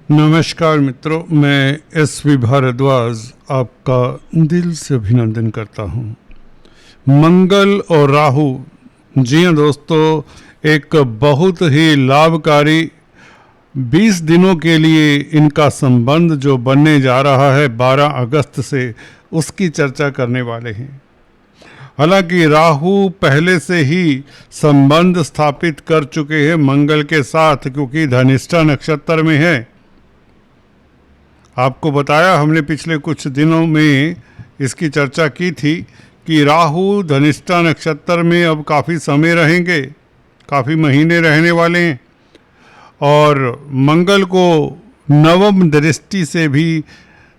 नमस्कार मित्रों, मैं एस.वी. भारद्वाज आपका दिल से अभिनंदन करता हूँ। मंगल और राहु, जी हाँ दोस्तों, एक बहुत ही लाभकारी 20 दिनों के लिए इनका संबंध जो बनने जा रहा है 12 अगस्त से, उसकी चर्चा करने वाले हैं। हालांकि राहु पहले से ही संबंध स्थापित कर चुके हैं मंगल के साथ, क्योंकि धनिष्ठा नक्षत्र में है। आपको बताया हमने पिछले कुछ दिनों में इसकी चर्चा की थी कि राहु धनिष्ठा नक्षत्र में अब काफ़ी समय रहेंगे, काफ़ी महीने रहने वाले हैं। और मंगल को नवम दृष्टि से भी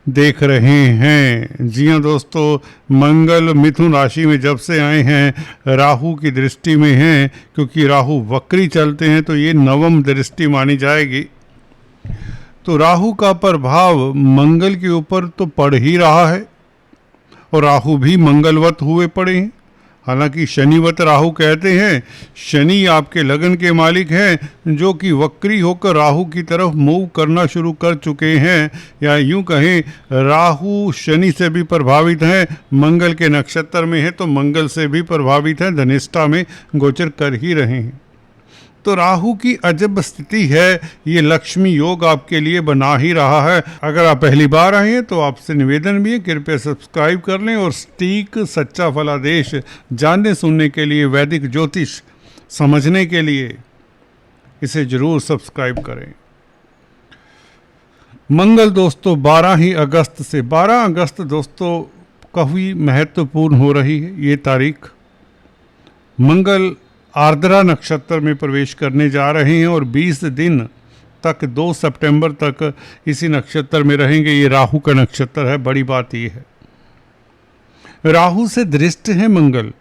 देख रहे हैं। जी हाँ दोस्तों, मंगल मिथुन राशि में जब से आए हैं राहु की दृष्टि में हैं, क्योंकि राहु वक्री चलते हैं तो ये नवम दृष्टि मानी जाएगी। तो राहु का प्रभाव मंगल के ऊपर तो पड़ ही रहा है और राहु भी मंगलवत हुए पड़े हैं। हालांकि शनिवत राहु कहते हैं, शनि आपके लगन के मालिक हैं, जो कि वक्री होकर राहु की तरफ मूव करना शुरू कर चुके हैं, या यूं कहें राहु शनि से भी प्रभावित हैं, मंगल के नक्षत्र में है तो मंगल से भी प्रभावित हैं, धनिष्ठा में गोचर कर ही रहे हैं। तो राहु की अजब स्थिति है, ये लक्ष्मी योग आपके लिए बना ही रहा है। अगर आप पहली बार आए हैं तो आपसे निवेदन भी है, कृपया सब्सक्राइब कर लें और सटीक सच्चा फलादेश जानने सुनने के लिए, वैदिक ज्योतिष समझने के लिए इसे जरूर सब्सक्राइब करें। मंगल दोस्तों 12 ही अगस्त से, 12 अगस्त दोस्तों काफ़ी महत्वपूर्ण हो रही है ये तारीख। मंगल आर्द्रा नक्षत्र में प्रवेश करने जा रहे हैं और 20 दिन तक 2 सितंबर तक इसी नक्षत्र में रहेंगे। ये राहु का नक्षत्र है। बड़ी बात ये है, राहु से दृष्ट है मंगल,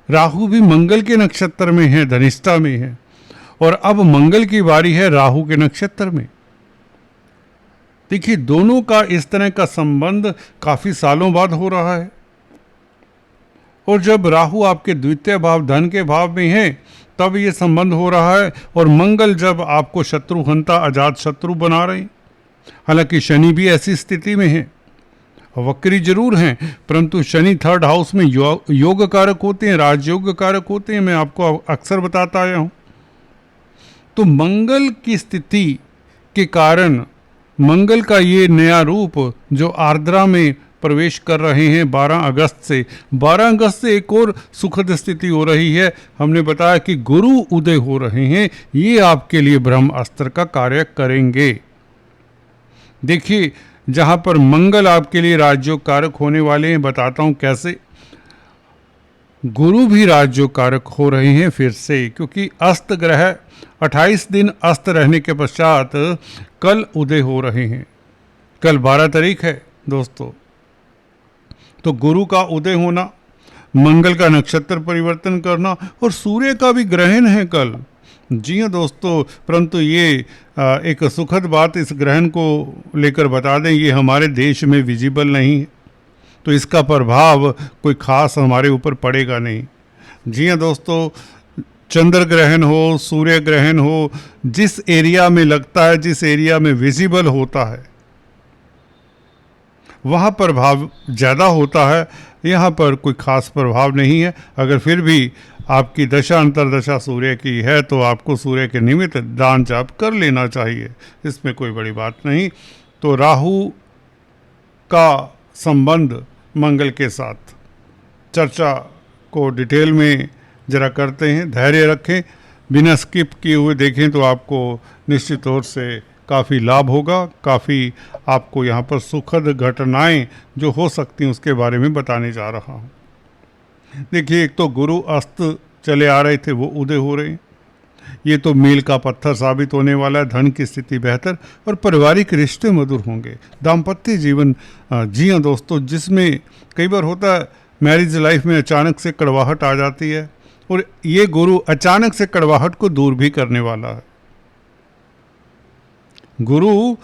राहु भी मंगल के नक्षत्र में है, धनिष्ठा में है, और अब मंगल की बारी है राहु के नक्षत्र में। देखिए, दोनों का इस तरह का संबंध काफी सालों बाद हो रहा है। और जब राहु आपके द्वितीय भाव धन के भाव में है तब ये संबंध हो रहा है, और मंगल जब आपको शत्रुहंता अजात शत्रु बना रहे हैं। हालांकि शनि भी ऐसी स्थिति में है, वक्री जरूर हैं, परंतु शनि 3rd हाउस में योग कारक होते हैं, राजयोग कारक होते हैं। मैं आपको अक्सर बताता आया हूँ। तो मंगल की स्थिति के कारण मंगल का ये नया रूप जो आर्द्रा में प्रवेश कर रहे हैं 12 अगस्त से, 12 अगस्त से एक और सुखद स्थिति हो रही है। हमने बताया कि गुरु उदय हो रहे हैं, ये आपके लिए ब्रह्मास्त्र का कार्य करेंगे। देखिए, जहां पर मंगल आपके लिए राजयोग कारक होने वाले हैं, बताता हूं कैसे। गुरु भी राजयोग कारक हो रहे हैं फिर से, क्योंकि अस्त ग्रह 28 दिन अस्त रहने के पश्चात कल उदय हो रहे हैं। कल 12 तारीख है दोस्तों। तो गुरु का उदय होना, मंगल का नक्षत्र परिवर्तन करना, और सूर्य का भी ग्रहण है कल। जी हाँ दोस्तों, परंतु ये एक सुखद बात इस ग्रहण को लेकर बता दें, ये हमारे देश में विजिबल नहीं है, तो इसका प्रभाव कोई खास हमारे ऊपर पड़ेगा नहीं। जी हाँ दोस्तों, चंद्र ग्रहण हो, सूर्य ग्रहण हो, जिस एरिया में लगता है, जिस एरिया में विजिबल होता है, वहाँ प्रभाव ज़्यादा होता है। यहाँ पर कोई खास प्रभाव नहीं है। अगर फिर भी आपकी दशा अंतर्दशा सूर्य की है तो आपको सूर्य के निमित्त दान जाप कर लेना चाहिए, इसमें कोई बड़ी बात नहीं। तो राहु का संबंध मंगल के साथ चर्चा को डिटेल में ज़रा करते हैं। धैर्य रखें, बिना स्किप किए हुए देखें तो आपको निश्चित तौर से काफ़ी लाभ होगा। काफ़ी आपको यहाँ पर सुखद घटनाएं जो हो सकती हैं उसके बारे में बताने जा रहा हूँ। देखिए, एक तो गुरु अस्त चले आ रहे थे, वो उदय हो रहे हैं। ये तो मील का पत्थर साबित होने वाला है। धन की स्थिति बेहतर और पारिवारिक रिश्ते मधुर होंगे। दाम्पत्य जीवन, जी हाँ दोस्तों, जिसमें कई बार होता है मैरिज लाइफ में अचानक से कड़वाहट आ जाती है, और ये गुरु अचानक से कड़वाहट को दूर भी करने वाला है। गुरु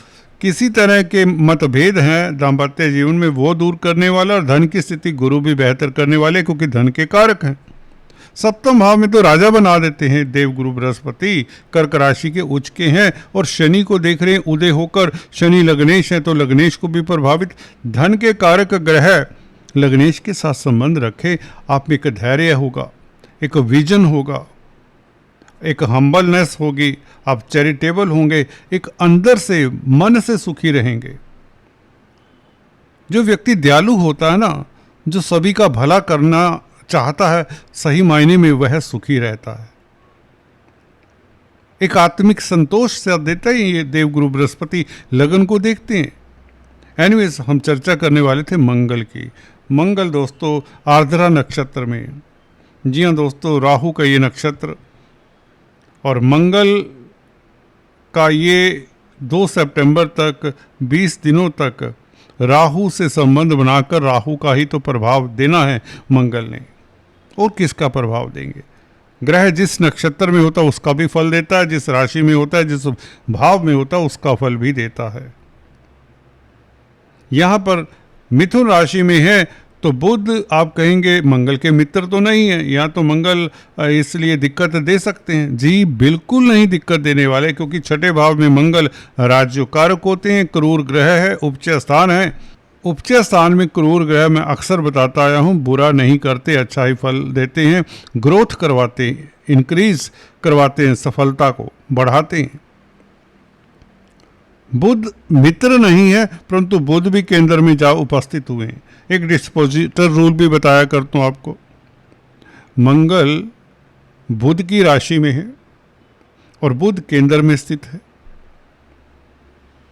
किसी तरह के मतभेद हैं दाम्पत्य जीवन में, वो दूर करने वाला, और धन की स्थिति गुरु भी बेहतर करने वाले, क्योंकि धन के कारक हैं। सप्तम भाव में तो राजा बना देते हैं देवगुरु बृहस्पति, कर्क राशि के उच्च के हैं और शनि को देख रहे हैं उदय होकर। शनि लग्नेश है तो लग्नेश को भी प्रभावित। धन के कारक ग्रह लग्नेश के साथ संबंध रखे, आप में एक धैर्य होगा, एक विजन होगा, एक हम्बलनेस होगी, आप चैरिटेबल होंगे, एक अंदर से मन से सुखी रहेंगे। जो व्यक्ति दयालु होता है ना, जो सभी का भला करना चाहता है, सही मायने में वह सुखी रहता है। एक आत्मिक संतोष से देता है ये देवगुरु बृहस्पति, लगन को देखते हैं। एनीवेज, हम चर्चा करने वाले थे मंगल की। मंगल दोस्तों आर्द्रा नक्षत्र में, जी हाँ दोस्तों, राहु का ये नक्षत्र और मंगल का ये 2 सितंबर तक 20 दिनों तक राहु से संबंध बनाकर राहु का ही तो प्रभाव देना है मंगल ने, और किसका प्रभाव देंगे। ग्रह जिस नक्षत्र में होता है उसका भी फल देता है, जिस राशि में होता है, जिस भाव में होता है उसका फल भी देता है। यहां पर मिथुन राशि में है तो बुध आप कहेंगे मंगल के मित्र तो नहीं है, यहाँ तो मंगल इसलिए दिक्कत दे सकते हैं। जी बिल्कुल नहीं दिक्कत देने वाले, क्योंकि छठे भाव में मंगल राज्यकारक होते हैं, क्रूर ग्रह है, उपचय स्थान है। उपचय स्थान में क्रूर ग्रह मैं अक्सर बताता आया हूँ, बुरा नहीं करते, अच्छा ही फल देते हैं, ग्रोथ करवाते हैं, इंक्रीज करवाते हैं, सफलता को बढ़ाते हैं। बुध मित्र नहीं है, परंतु बुध भी केंद्र में जा उपस्थित हुए हैं। एक डिस्पोजिटर रूल भी बताया करता हूं आपको। मंगल बुध की राशि में है और बुध केंद्र में स्थित है।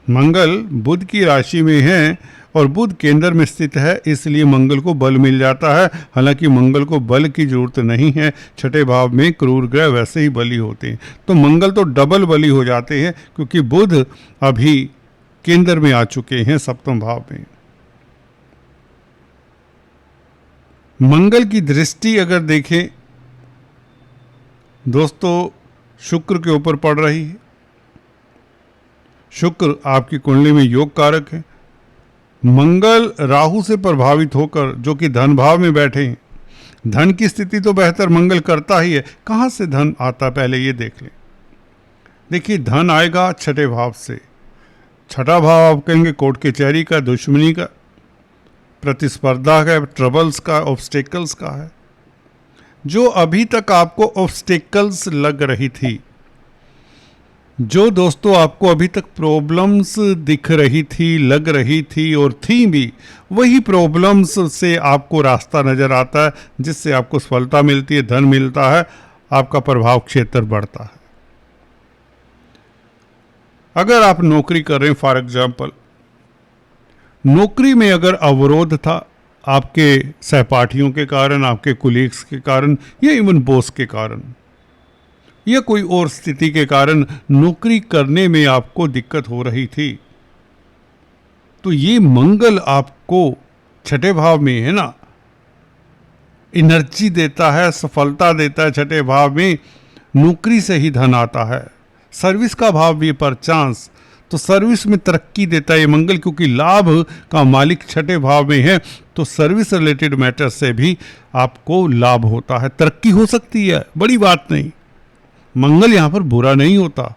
मंगल बुध की राशि में है और बुध केंद्र में स्थित है, इसलिए मंगल को बल मिल जाता है। हालांकि मंगल को बल की जरूरत नहीं है, छठे भाव में क्रूर ग्रह वैसे ही बली होते हैं, तो मंगल तो डबल बली हो जाते हैं, क्योंकि बुध अभी केंद्र में आ चुके हैं सप्तम भाव में। मंगल की दृष्टि अगर देखें दोस्तों, शुक्र के ऊपर पड़ रही है। शुक्र आपकी कुंडली में योग कारक है। मंगल राहु से प्रभावित होकर, जो कि धन भाव में बैठे हैं, धन की स्थिति तो बेहतर मंगल करता ही है। कहां से धन आता पहले ये देख लें। देखिए, धन आएगा छठे भाव से। छठा भाव आप कहेंगे कोर्ट कचहरी का, दुश्मनी का, प्रतिस्पर्धा का, ट्रबल्स का, ऑब्स्टेकल्स का है। जो अभी तक आपको ऑब्स्टेकल्स लग रही थी, जो दोस्तों आपको अभी तक प्रॉब्लम्स दिख रही थी, लग रही थी और थी भी, वही प्रॉब्लम्स से आपको रास्ता नजर आता है, जिससे आपको सफलता मिलती है, धन मिलता है, आपका प्रभाव क्षेत्र बढ़ता है। अगर आप नौकरी कर रहे हैं, फॉर एग्जाम्पल, नौकरी में अगर अवरोध था आपके सहपाठियों के कारण, आपके कुलीग्स के कारण, या इवन बॉस के कारण, या कोई और स्थिति के कारण नौकरी करने में आपको दिक्कत हो रही थी, तो ये मंगल आपको छठे भाव में है ना, एनर्जी देता है, सफलता देता है। छठे भाव में नौकरी से ही धन आता है। सर्विस का भाव भी पर चांस, तो सर्विस में तरक्की देता है ये मंगल, क्योंकि लाभ का मालिक छठे भाव में है, तो सर्विस रिलेटेड मैटर से भी आपको लाभ होता है, तरक्की हो सकती है, बड़ी बात नहीं। मंगल यहां पर बुरा नहीं होता।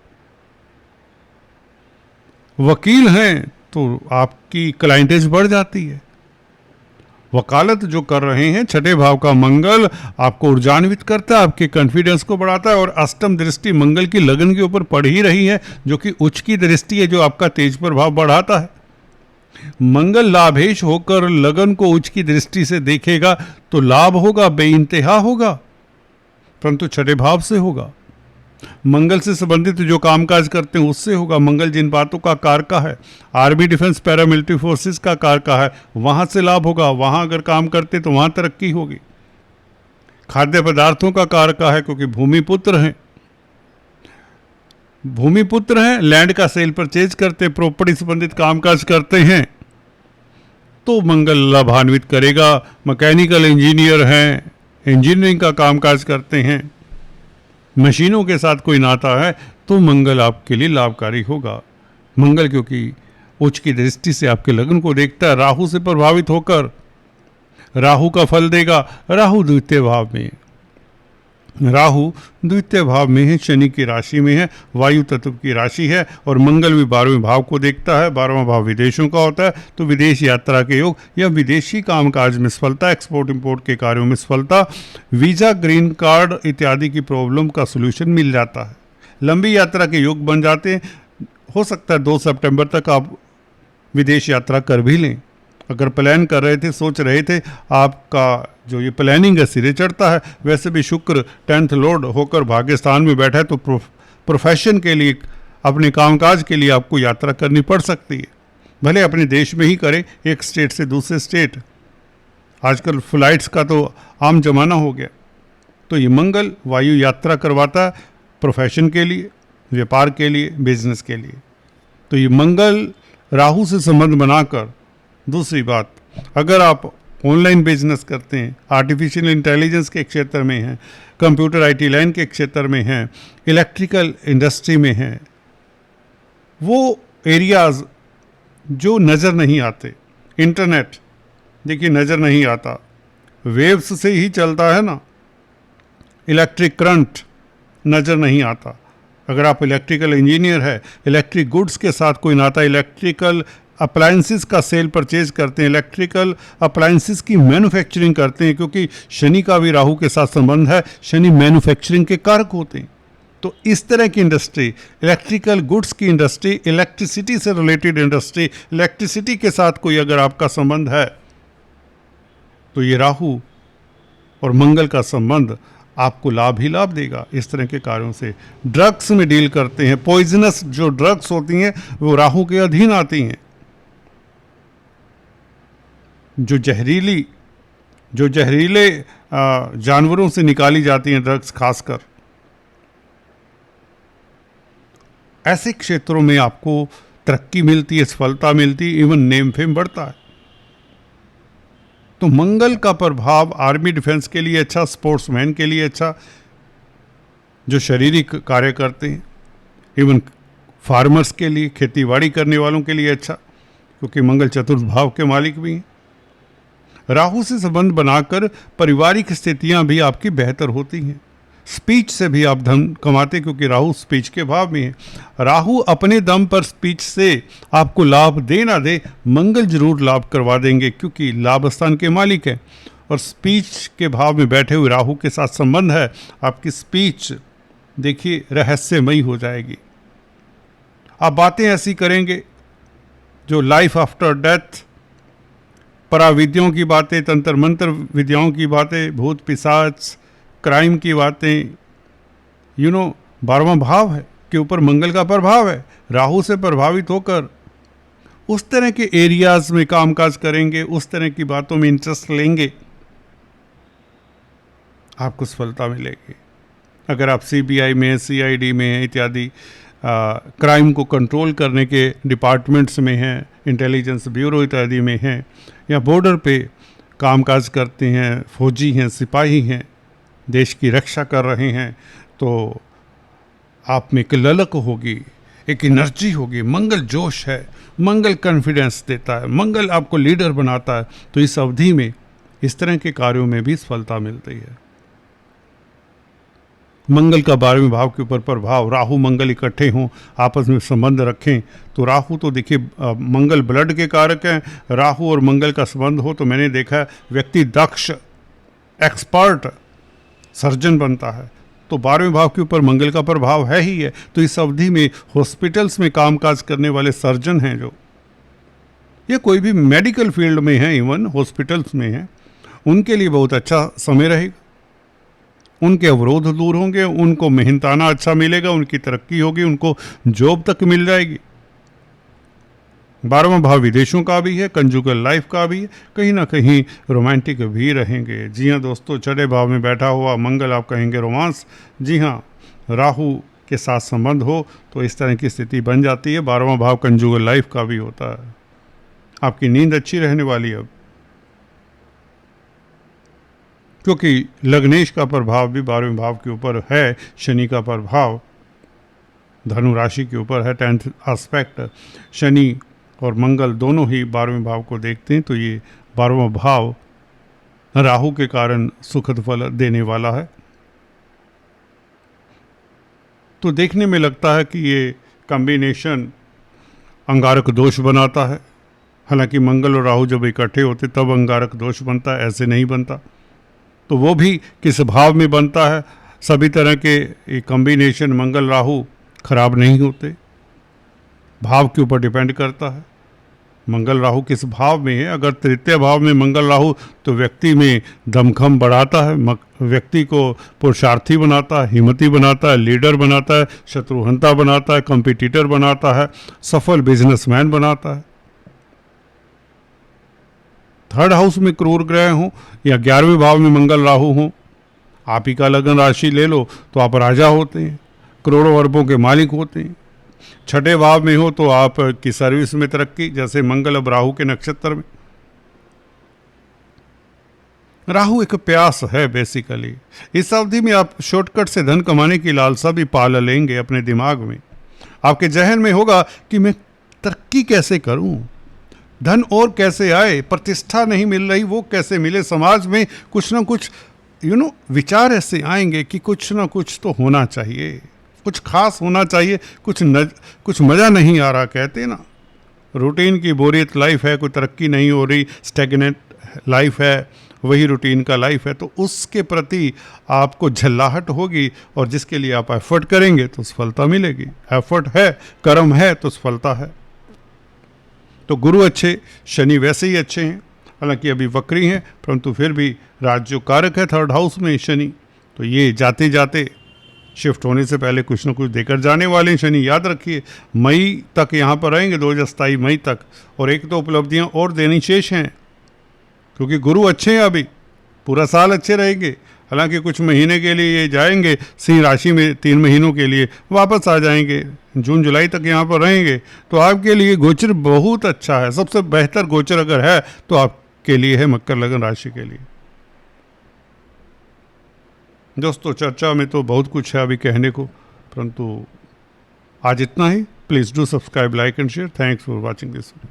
वकील हैं तो आपकी क्लाइंटेज बढ़ जाती है। वकालत जो कर रहे हैं, छठे भाव का मंगल आपको ऊर्जान्वित करता है, आपके कॉन्फिडेंस को बढ़ाता है। और अष्टम दृष्टि मंगल की लगन के ऊपर पड़ ही रही है, जो कि उच्च की दृष्टि है, जो आपका तेज प्रभाव बढ़ाता है। मंगल लाभेश होकर लगन को उच्च की दृष्टि से देखेगा तो लाभ होगा, बेइंतहा होगा, परंतु छठे भाव से होगा। मंगल से संबंधित जो कामकाज करते हैं उससे होगा। मंगल जिन बातों का कारका है, आर्मी, डिफेंस, पैरामिलिट्री फोर्सेस का कारका है, वहां से लाभ होगा। वहां अगर काम करते तो वहां तरक्की होगी। खाद्य पदार्थों का कारका है, क्योंकि भूमिपुत्र हैं, भूमिपुत्र हैं, लैंड का सेल परचेज करते, प्रॉपर्टी संबंधित कामकाज करते हैं, तो मंगल लाभान्वित करेगा। मैकेनिकल इंजीनियर हैं, इंजीनियरिंग का कामकाज करते हैं, मशीनों के साथ कोई नाता है, तो मंगल आपके लिए लाभकारी होगा। मंगल क्योंकि उच्च की दृष्टि से आपके लगन को देखता है, राहु से प्रभावित होकर राहु का फल देगा। राहु द्वितीय भाव में, राहु द्वितीय भाव में है, शनि की राशि में है, वायु तत्व की राशि है, और मंगल भी 12वें भाव को देखता है। 12वां भाव विदेशों का होता है, तो विदेश यात्रा के योग या विदेशी कामकाज में सफलता, एक्सपोर्ट इंपोर्ट के कार्यों में सफलता, वीज़ा, ग्रीन कार्ड इत्यादि की प्रॉब्लम का सोल्यूशन मिल जाता है। लंबी यात्रा के योग बन जाते हैं। हो सकता है 2 सितंबर तक आप विदेश यात्रा कर भी लें। अगर प्लान कर रहे थे, सोच रहे थे, आपका जो ये प्लानिंग है सिरे चढ़ता है। वैसे भी शुक्र 10th लॉर्ड होकर भाग्य स्थान में बैठा है, तो प्रोफेशन के लिए, अपने कामकाज के लिए आपको यात्रा करनी पड़ सकती है। भले अपने देश में ही करें, एक स्टेट से दूसरे स्टेट। आजकल फ्लाइट्स का तो आम जमाना हो गया। तो ये मंगल वायु यात्रा करवाता है, प्रोफेशन के लिए, व्यापार के लिए, बिजनेस के लिए। तो ये मंगल राहु से संबंध बनाकर, दूसरी बात, अगर आप ऑनलाइन बिजनेस करते हैं, आर्टिफिशियल इंटेलिजेंस के क्षेत्र में हैं, कंप्यूटर आईटी लाइन के क्षेत्र में हैं, इलेक्ट्रिकल इंडस्ट्री में हैं, वो एरियाज जो नज़र नहीं आते, इंटरनेट देखिए नज़र नहीं आता, वेव्स से ही चलता है ना, इलेक्ट्रिक करंट नज़र नहीं आता। अगर आप इलेक्ट्रिकल इंजीनियर है, इलेक्ट्रिक गुड्स के साथ कोई नाता, इलेक्ट्रिकल अप्लायंसेस का सेल परचेज करते हैं, इलेक्ट्रिकल अप्लायंसेस की मैन्युफैक्चरिंग करते हैं, क्योंकि शनि का भी राहु के साथ संबंध है। शनि मैन्युफैक्चरिंग के कारक होते हैं। तो इस तरह की इंडस्ट्री, इलेक्ट्रिकल गुड्स की इंडस्ट्री, इलेक्ट्रिसिटी से रिलेटेड इंडस्ट्री, इलेक्ट्रिसिटी के साथ कोई अगर आपका संबंध है, तो ये राहु और मंगल का संबंध आपको लाभ ही लाभ देगा इस तरह के कार्यों से। ड्रग्स में डील करते हैं, पॉइजनस जो ड्रग्स होती हैं वो राहु के अधीन आती हैं। जो जहरीले जानवरों से निकाली जाती हैं ड्रग्स, खासकर ऐसे क्षेत्रों में आपको तरक्की मिलती है, सफलता मिलती है, इवन नेम फेम बढ़ता है। तो मंगल का प्रभाव आर्मी डिफेंस के लिए अच्छा, स्पोर्ट्समैन के लिए अच्छा, जो शारीरिक कार्य करते हैं, इवन फार्मर्स के लिए, खेतीबाड़ी करने वालों के लिए अच्छा, क्योंकि मंगल चतुर्थ भाव के मालिक भी हैं। राहु से संबंध बनाकर पारिवारिक स्थितियां भी आपकी बेहतर होती हैं। स्पीच से भी आप धन कमाते, क्योंकि राहु स्पीच के भाव में है। राहु अपने दम पर स्पीच से आपको लाभ दे ना दे, मंगल जरूर लाभ करवा देंगे, क्योंकि लाभ स्थान के मालिक है। और स्पीच के भाव में बैठे हुए राहु के साथ संबंध है। आपकी स्पीच देखिए रहस्यमयी हो जाएगी। आप बातें ऐसी करेंगे जो लाइफ आफ्टर डेथ, पराविद्याओं की बातें, तंत्र मंत्र विद्याओं की बातें, भूत पिशाच, क्राइम की बातें, 12वां भाव है के ऊपर मंगल का प्रभाव है। राहु से प्रभावित होकर उस तरह के एरियाज में कामकाज करेंगे, उस तरह की बातों में इंटरेस्ट लेंगे, आपको सफलता मिलेगी। अगर आप सीबीआई में, सीआईडी में इत्यादि क्राइम को कंट्रोल करने के डिपार्टमेंट्स में हैं, इंटेलिजेंस ब्यूरो इत्यादि में हैं, या बॉर्डर पे कामकाज करते हैं, फौजी हैं, सिपाही हैं, देश की रक्षा कर रहे हैं, तो आप में एक ललक होगी, एक एनर्जी होगी। मंगल जोश है, मंगल कॉन्फिडेंस देता है, मंगल आपको लीडर बनाता है। तो इस अवधि में इस तरह के कार्यों में भी सफलता मिलती है। मंगल का 12वें भाव के ऊपर प्रभाव, राहु मंगल इकट्ठे हों, आपस में संबंध रखें, तो राहु तो देखिए मंगल ब्लड के कारक हैं। राहु और मंगल का संबंध हो तो मैंने देखा है व्यक्ति दक्ष, एक्सपर्ट सर्जन बनता है। तो 12वें भाव के ऊपर मंगल का प्रभाव है ही है। तो इस अवधि में हॉस्पिटल्स में कामकाज करने वाले सर्जन हैं, जो ये कोई भी मेडिकल फील्ड में हैं, इवन हॉस्पिटल्स में हैं, उनके लिए बहुत अच्छा समय रहेगा। उनके अवरोध दूर होंगे, उनको मेहनताना अच्छा मिलेगा, उनकी तरक्की होगी, उनको जॉब तक मिल जाएगी। 12वां भाव विदेशों का भी है, कंजुगल लाइफ का भी है, कहीं ना कहीं रोमांटिक भी रहेंगे। जी हाँ दोस्तों, छठे भाव में बैठा हुआ मंगल आप कहेंगे रोमांस। जी हाँ, राहु के साथ संबंध हो तो इस तरह की स्थिति बन जाती है। 12वां भाव कंजुगल लाइफ का भी होता है। आपकी नींद अच्छी रहने वाली है अब, क्योंकि लग्नेश का प्रभाव भी 12वें भाव के ऊपर है, शनि का प्रभाव धनु राशि के ऊपर है, 10th एस्पेक्ट। शनि और मंगल दोनों ही 12वें भाव को देखते हैं, तो ये 12वां भाव राहु के कारण सुखद फल देने वाला है। तो देखने में लगता है कि ये कॉम्बिनेशन अंगारक दोष बनाता है। हालांकि मंगल और राहु जब इकट्ठे होते तब अंगारक दोष बनता है, ऐसे नहीं बनता। तो वो भी किस भाव में बनता है, सभी तरह के ये कॉम्बिनेशन मंगल राहु खराब नहीं होते, भाव के ऊपर डिपेंड करता है मंगल राहु किस भाव में है। अगर तृतीय भाव में मंगल राहु तो व्यक्ति में दमखम बढ़ाता है, व्यक्ति को पुरुषार्थी बनाता है, हिम्मती बनाता है, लीडर बनाता है, शत्रुहंता बनाता है, कॉम्पिटिटर बनाता है, सफल बिजनेसमैन बनाता है। थर्ड हाउस में क्रूर ग्रह हो या 11वें भाव में मंगल राहु हो, आप ही का लगन राशि ले लो तो आप राजा होते हैं, करोड़ों अरबों के मालिक होते हैं। छठे भाव में हो तो आप की सर्विस में तरक्की, जैसे मंगल अब राहु के नक्षत्र में। राहु एक प्यास है बेसिकली। इस अवधि में आप शॉर्टकट से धन कमाने की लालसा भी पाल लेंगे अपने दिमाग में। आपके जहन में होगा कि मैं तरक्की कैसे करूं, धन और कैसे आए, प्रतिष्ठा नहीं मिल रही वो कैसे मिले, समाज में कुछ ना कुछ विचार ऐसे आएंगे कि कुछ ना कुछ तो होना चाहिए, कुछ खास होना चाहिए, कुछ मज़ा नहीं आ रहा। कहते ना रूटीन की बोरियत लाइफ है, कोई तरक्की नहीं हो रही, स्टैग्नेंट लाइफ है, वही रूटीन का लाइफ है। तो उसके प्रति आपको झल्लाहट होगी और जिसके लिए आप एफर्ट करेंगे तो सफलता मिलेगी। एफर्ट है, कर्म है तो सफलता है। तो गुरु अच्छे, शनि वैसे ही अच्छे हैं, हालांकि अभी वक्री हैं, परंतु फिर भी राज्य कारक है थर्ड हाउस में शनि, तो ये जाते जाते शिफ्ट होने से पहले कुछ न कुछ देकर जाने वाले हैं शनि। याद रखिए मई तक यहाँ पर रहेंगे, 2027 मई तक, और एक तो उपलब्धियाँ और देनी शेष हैं क्योंकि गुरु अच्छे हैं, अभी पूरा साल अच्छे रहेंगे। हालांकि कुछ महीने के लिए ये जाएंगे सिंह राशि में, 3 महीनों के लिए वापस आ जाएंगे, जून जुलाई तक यहाँ पर रहेंगे। तो आपके लिए गोचर बहुत अच्छा है, सबसे बेहतर गोचर अगर है तो आपके लिए है मकर लगन राशि के लिए। दोस्तों चर्चा में तो बहुत कुछ है अभी कहने को, परंतु आज इतना ही। Please do subscribe, like and share. Thanks for watching this video.